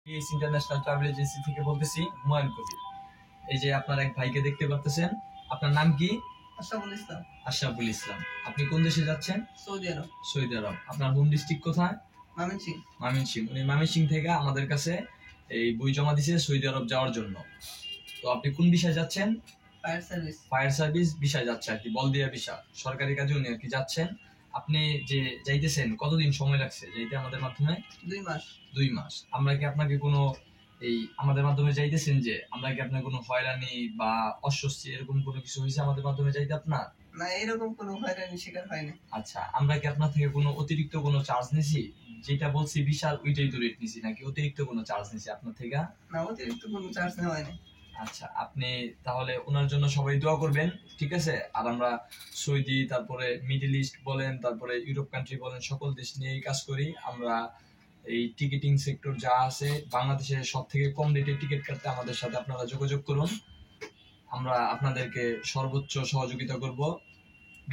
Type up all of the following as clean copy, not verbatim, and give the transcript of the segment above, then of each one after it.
PS international travel agency থেকে বলতেছি হুমায়ুন কবির। এই যে আপনার এক ভাইকে দেখতে পাচ্ছেন, আপনার নাম কি? আশরাফুল ইসলাম। আশরাফুল ইসলাম। আপনি কোন দেশে যাচ্ছেন? সৌদি আরব। সৌদি আরব। আপনার হোম ডিস্ট্রিক্ট কোথায়? ময়মনসিংহ। ময়মনসিংহ। উনি ময়মনসিংহ থেকে আমাদের কাছে এই বই জমা দিয়েছে সৌদি আরব যাওয়ার জন্য। তো আপনি কোন বিষয়ে যাচ্ছেন? Fire service. ফায়ার সার্ভিস বিষয় যাচ্ছে আর কি, বলদিয়া বিষয়, সরকারি কাজে উনি আর কি যাচ্ছেন। আপনি যে যাইতেছেন, কতদিন সময় লাগছে যাইতে আমাদের মাধ্যমে? 2 মাস। 2 মাস। আমরা কি আপনাকে কোনো এই আমাদের মাধ্যমে যাইতেছেন যে আমরা কি আপনার কোনো হয়রানি বা অস্বস্তি এরকম কোনো কিছু হয়েছে আমাদের মাধ্যমে যাইতে আপনার? না, এরকম কোনো হয়রানি শিকার হয়নি। আচ্ছা, আমরা কি আপনার থেকে কোনো অতিরিক্ত কোনো চার্জ নিছি? যেটা বলছি বিশাল ওইটাই তো রেট নিছি, নাকি অতিরিক্ত কোনো চার্জ নিছি আপনার থেকে? না, অতিরিক্ত কোনো চার্জ নেওয়া হয়নি। আচ্ছা, আপনি তাহলে ওনার জন্য সবাই দোয়া করবেন, ঠিক আছে? আর আমরা সৌদি, তারপরে মিডল ইস্ট বলেন, তারপরে ইউরোপ কান্ট্রি বলেন, সকল দেশ নিয়েই কাজ করি আমরা। এই টিকিটিং সেক্টর যা আছে বাংলাদেশে সব থেকে কম রেটে টিকিট কাটতে আমাদের সাথে আপনারা যোগাযোগ করুন। আমরা আপনাদেরকে সর্বোচ্চ সহযোগিতা করব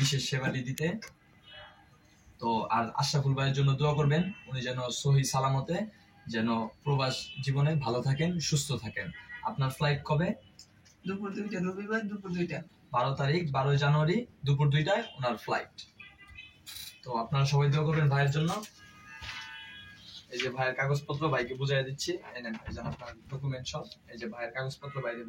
বিশেষ সেবাটি দিতে। তো আর আশরাফুল ভাইয়ের জন্য দোয়া করবেন, উনি যেন সহি সালামতে যেন প্রবাস জীবনে ভালো থাকেন, সুস্থ থাকেন। আপনার ফ্লাইট কবে? দুপুর 2টা, রবিবার দুপুর 2টা। 12 তারিখ 12 জানুয়ারি দুপুর 2টায় ওনার ফ্লাইট। তো আপনারা সবাই দোয়া করবেন ভাইয়ের জন্য। এই যে ভাইয়ের কাগজপত্র ভাইকে বুঝাই দিচ্ছি, এই নেন, এই যে আপনার ডকুমেন্ট সব, এই যে ভাইয়ের কাগজপত্র বাইরে